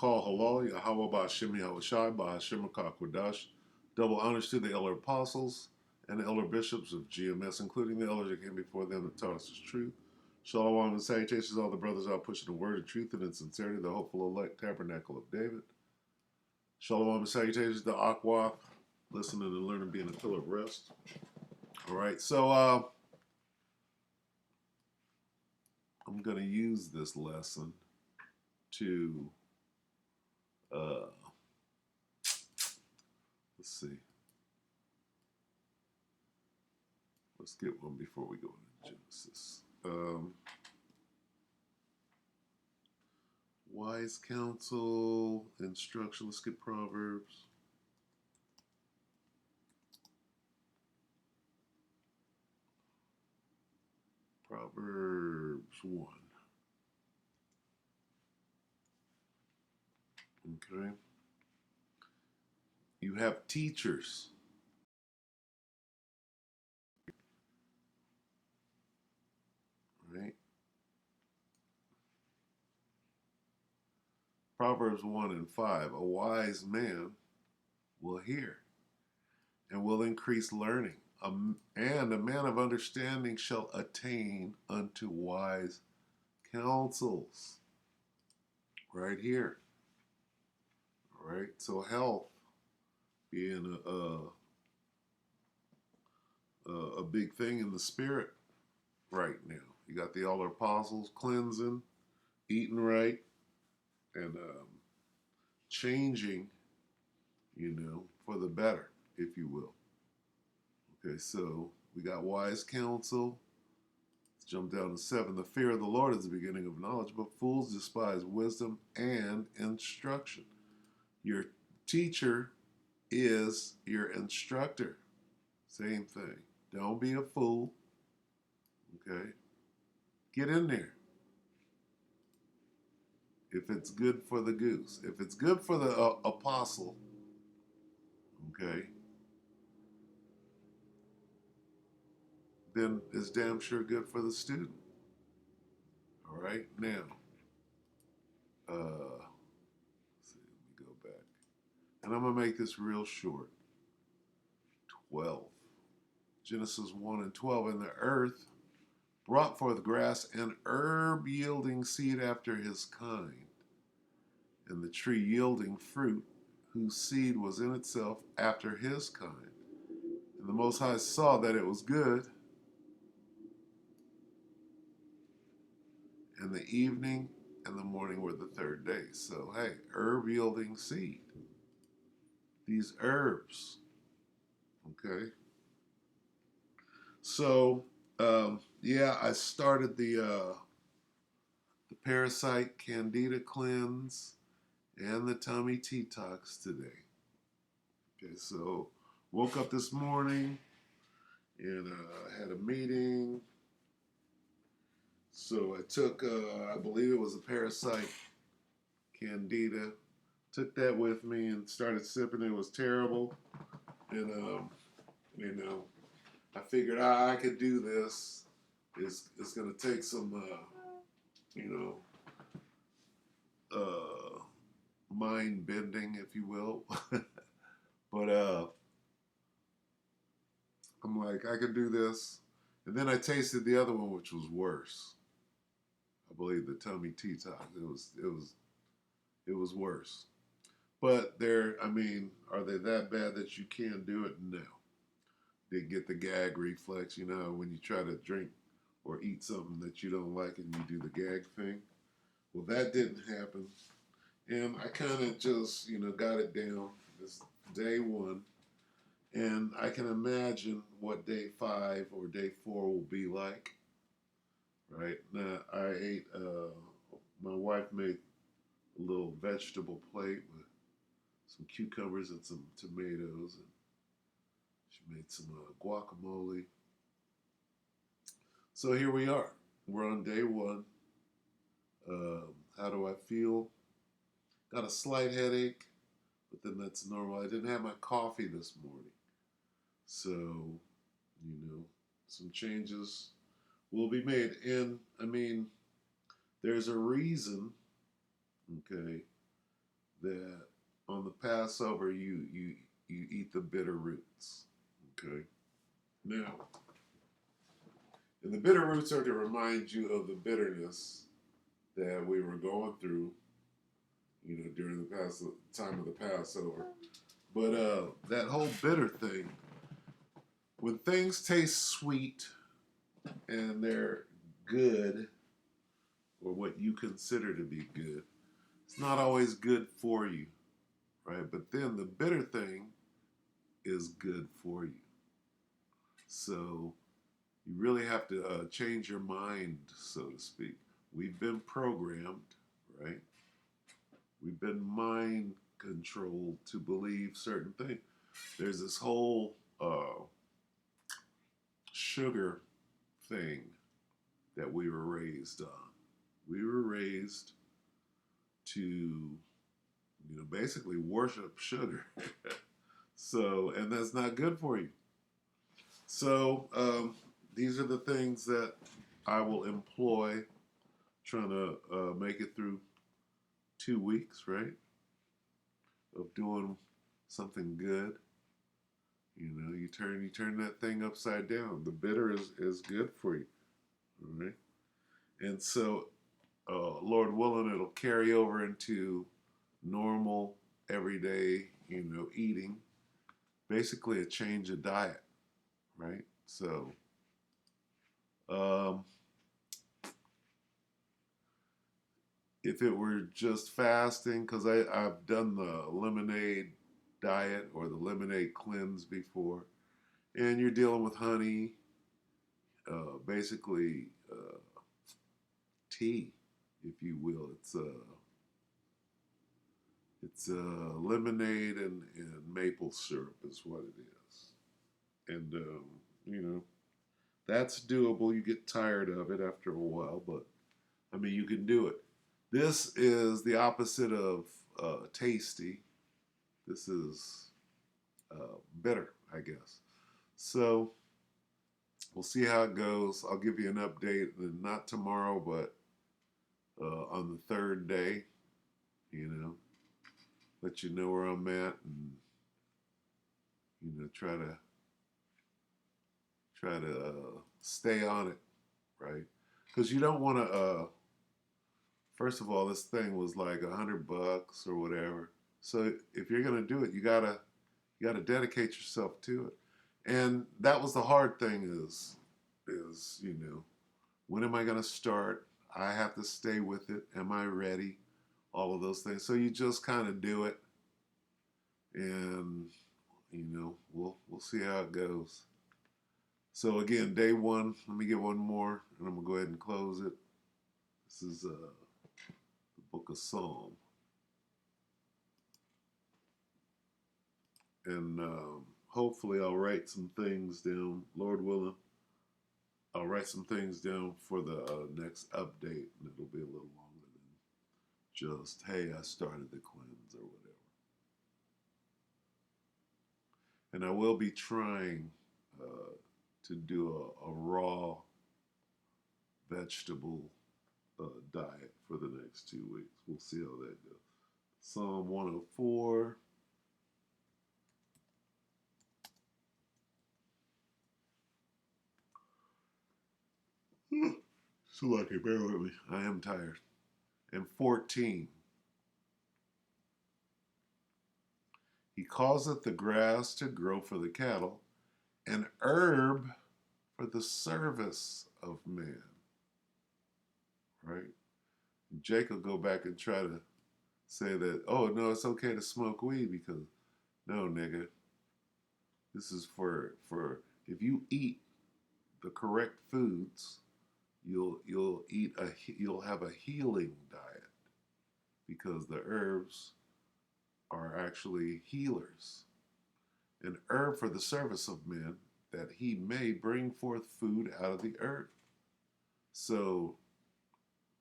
Call halal, Yahweh Ba'Shem Yahushai Ba'Shem Kwadash. Double honors to the elder apostles and the elder bishops of GMS, including the elders that came before them that taught us the truth. Shalom and salutations to all the brothers out pushing the word of truth and in sincerity, the hopeful elect tabernacle of David. Shalom and salutations to Aqua, listening and learning, being a pillar of rest. All right, so I'm going to use this lesson to, let's see. Let's get one before we go into Genesis. Wise counsel, instruction. Let's get Proverbs. Proverbs 1. Okay. You have teachers. Right? Proverbs 1 and 5. A wise man will hear and will increase learning. And a man of understanding shall attain unto wise counsels. Right here. All right. So health being a big thing in the spirit right now. You got the elder apostles cleansing, eating right, and changing, for the better, if you will. Okay, so we got wise counsel. Let's jump down to 7. The fear of the Lord is the beginning of knowledge, but fools despise wisdom and instruction. Your teacher is your instructor. Same thing. Don't be a fool. Okay? Get in there. If it's good for the goose. If it's good for the apostle, okay, then it's damn sure good for the student. All right? Now, let's see, let me go back. And I'm going to make this real short. 12. Genesis 1 and 12. And the earth brought forth grass and herb yielding seed after his kind, and the tree yielding fruit whose seed was in itself after his kind. And the Most High saw that it was good, and the evening and the morning were the third day. So, hey, herb yielding seed. These herbs, okay? So, yeah, I started the parasite candida cleanse and the tummy detox today. Okay, so woke up this morning and had a meeting. So I took, I believe it was a parasite candida. Took that with me and started sipping. It was terrible, and I figured I could do this. It's gonna take some, mind bending, if you will. But I'm like, I could do this. And then I tasted the other one, which was worse. I believe the tummy detox. It was worse. But are they that bad that you can't do it? No. They get the gag reflex, when you try to drink or eat something that you don't like and you do the gag thing. Well, that didn't happen. And I kind of just, got it down. This day 1. And I can imagine what day 5 or day 4 will be like. Right? Now, I ate, my wife made a little vegetable plate with some cucumbers and some tomatoes. And she made some guacamole. So here we are. We're on day 1. How do I feel? Got a slight headache, but then that's normal. I didn't have my coffee this morning. So, some changes will be made. And, there's a reason, okay, Passover, you eat the bitter roots. Okay. Now, and the bitter roots are to remind you of the bitterness that we were going through, during the time of the Passover. But that whole bitter thing, when things taste sweet and they're good, or what you consider to be good, it's not always good for you, right? But then the bitter thing is good for you. So you really have to change your mind, so to speak. We've been programmed, right? We've been mind controlled to believe certain things. There's this whole sugar thing that we were raised on. We were raised to, basically worship sugar. So, and that's not good for you. So, these are the things that I will employ trying to make it through 2 weeks, right? Of doing something good. You turn that thing upside down. The bitter is good for you, all right? And so, Lord willing, it'll carry over into normal, everyday, eating. Basically, a change of diet, right? So, um, if it were just fasting, because I've done the lemonade diet or the lemonade cleanse before, and you're dealing with honey, basically tea, if you will. It's lemonade and maple syrup is what it is, and that's doable. You get tired of it after a while, but I mean you can do it. This is the opposite of tasty. This is bitter, I guess. So we'll see how it goes. I'll give you an update, not tomorrow, but on the third day. Let you know where I'm at, and try to stay on it, right? Because you don't want to. First of all, this thing was like $100 or whatever. So if you're gonna do it, you gotta dedicate yourself to it. And that was the hard thing is when am I gonna start? I have to stay with it. Am I ready? All of those things. So you just kind of do it, and we'll see how it goes. So again, day one. Let me get one more, and I'm gonna go ahead and close it. This is the Book of Psalm, and hopefully I'll write some things down. Lord willing, I'll write some things down for the next update, and it'll be a little longer than just hey, I started the cleanse or whatever. And I will be trying to do a raw vegetable diet for the next 2 weeks. We'll see how that goes. Psalm 104. So lucky, bear with me. I am tired. And 14. He causeth the grass to grow for the cattle, and herb for the service of man. Right? And Jake will go back and try to say that, oh no, it's okay to smoke weed because no, nigga, this is for if you eat the correct foods, you'll have a healing diet because the herbs are actually healers. An herb for the service of men, that he may bring forth food out of the earth. So,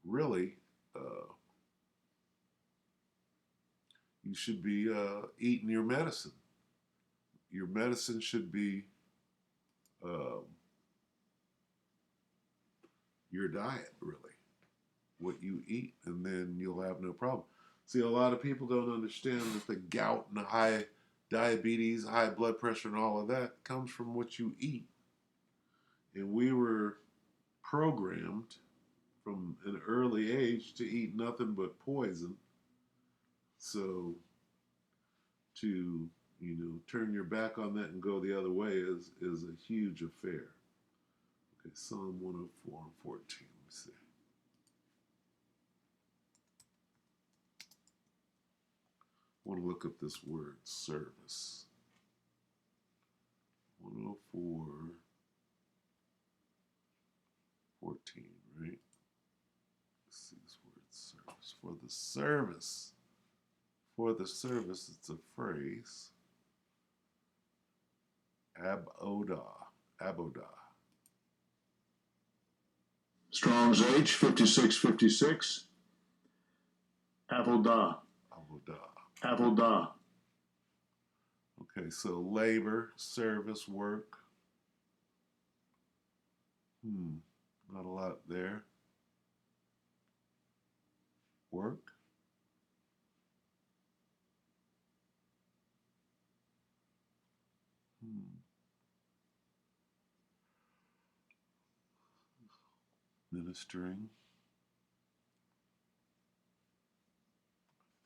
really, you should be eating your medicine. Your medicine should be um, your diet, really, what you eat, and then you'll have no problem. See, a lot of people don't understand that the gout and the high diabetes, high blood pressure, and all of that comes from what you eat. And we were programmed from an early age to eat nothing but poison. So to turn your back on that and go the other way is a huge affair. Okay, Psalm 104 and 14. Let me see. I want to look up this word service. 104 14, right? Let's see this word service. For the service. For the service, it's a phrase. Abodah. Abodah. Strong's H 5656. Avodah. Abodah. Avodah. Okay, so labor, service, work. Not a lot there. Work. Ministering.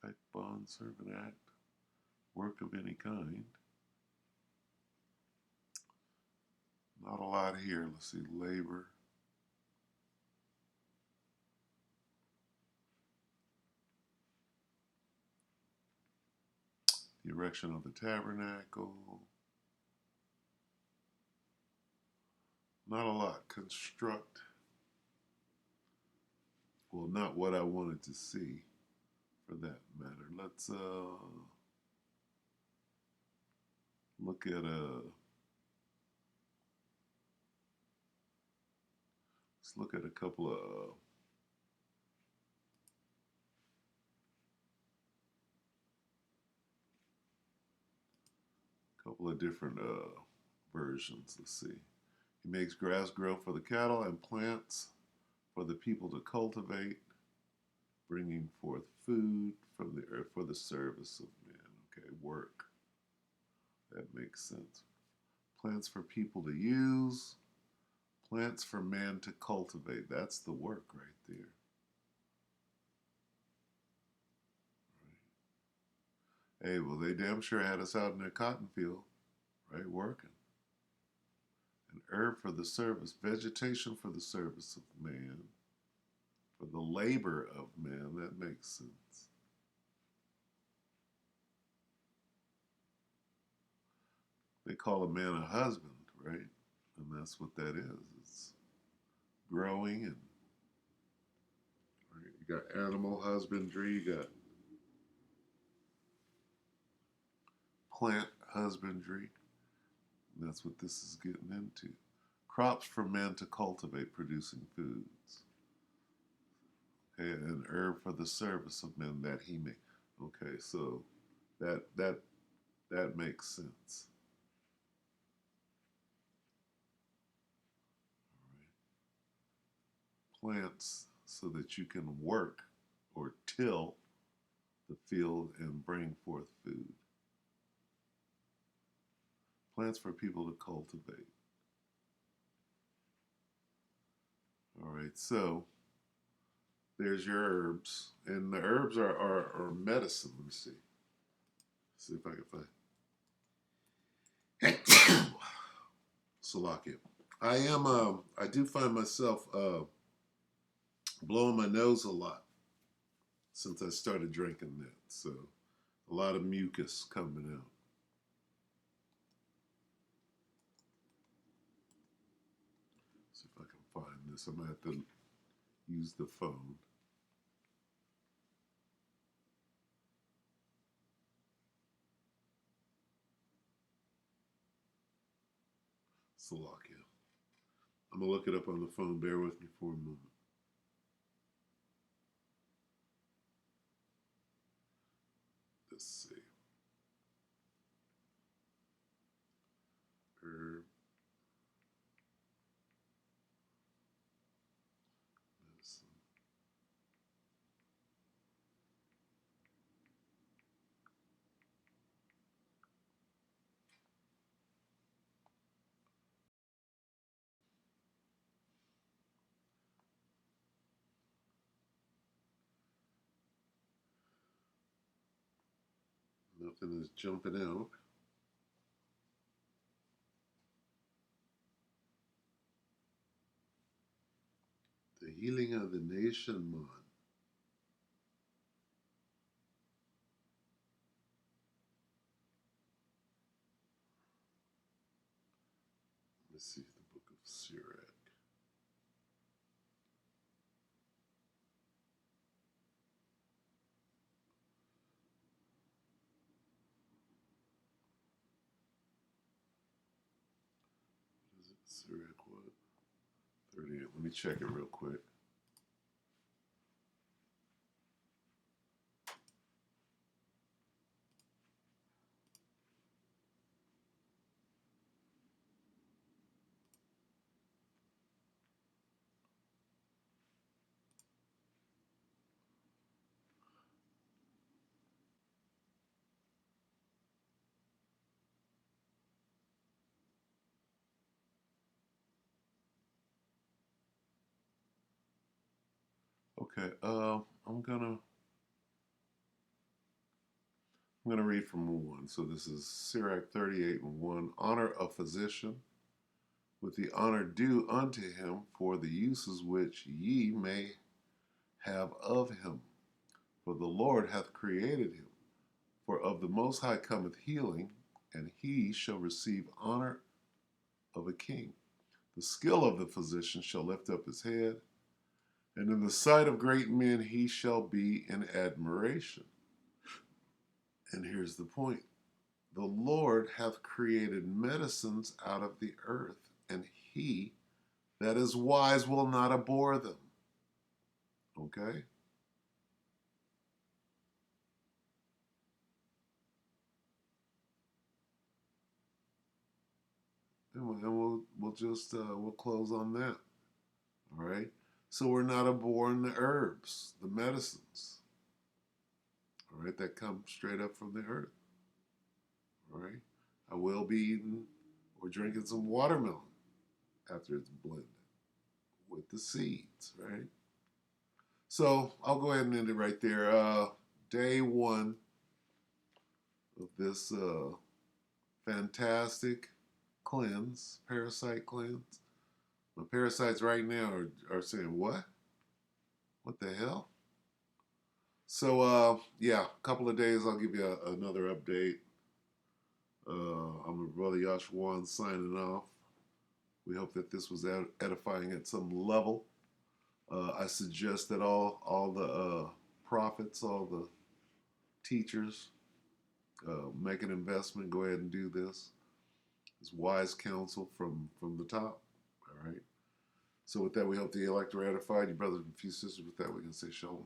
Effect, bond, servant, act. Work of any kind. Not a lot here. Let's see, labor. The erection of the tabernacle. Not a lot. Construct. Well, not what I wanted to see, for that matter. Let's look at a couple of different versions. Let's see. He makes grass grow for the cattle and plants for the people to cultivate, bringing forth food from the earth for the service of man. Okay, work. That makes sense. Plants for people to use, plants for man to cultivate. That's the work right there. Right. Hey, well, they damn sure had us out in their cotton field, right, working. An herb for the service, vegetation for the service of man, for the labor of man. That makes sense. They call a man a husband, right? And that's what that is. It's growing and right? You got animal husbandry, you got plant husbandry. And that's what this is getting into. Crops for man to cultivate, producing foods. Okay, an herb for the service of men that he may. Okay, so that makes sense. Plants so that you can work or till the field and bring forth food. Plants for people to cultivate. All right, so there's your herbs, and the herbs are medicine. Let me see. See if I can find. Salakia. I do find myself blowing my nose a lot since I started drinking that. So a lot of mucus coming out. See if I can find this. I might have to use the phone. Salakia. I'm going to look it up on the phone. Bear with me for a moment. Let's see. Herb. Medicine. Nothing is jumping out. The healing of the nation, man. Let's see the book of Sirach. What is it? Sirach what? 38. Let me check it real quick. Okay, I'm gonna read from 1. So this is Sirach 38 and 1. Honor a physician with the honor due unto him for the uses which ye may have of him. For the Lord hath created him. For of the Most High cometh healing, and he shall receive honor of a king. The skill of the physician shall lift up his head, and in the sight of great men he shall be in admiration. And here's the point. The Lord hath created medicines out of the earth, and he that is wise will not abhor them. Okay? And we'll close on that. All right? So we're not abhorring the herbs, the medicines. All right? That come straight up from the earth. All right? I will be eating or drinking some watermelon after it's blended with the seeds, right? So I'll go ahead and end it right there. Day 1 of this fantastic cleanse, parasite cleanse. My parasites right now are saying, what? What the hell? So, yeah, a couple of days I'll give you another update. I'm your brother Yashwan signing off. We hope that this was edifying at some level. I suggest that all the prophets, all the teachers, make an investment. Go ahead and do this. It's wise counsel from the top. All right. So with that, we hope the elect are edified. Your brothers and few sisters. With that, we can say shalom.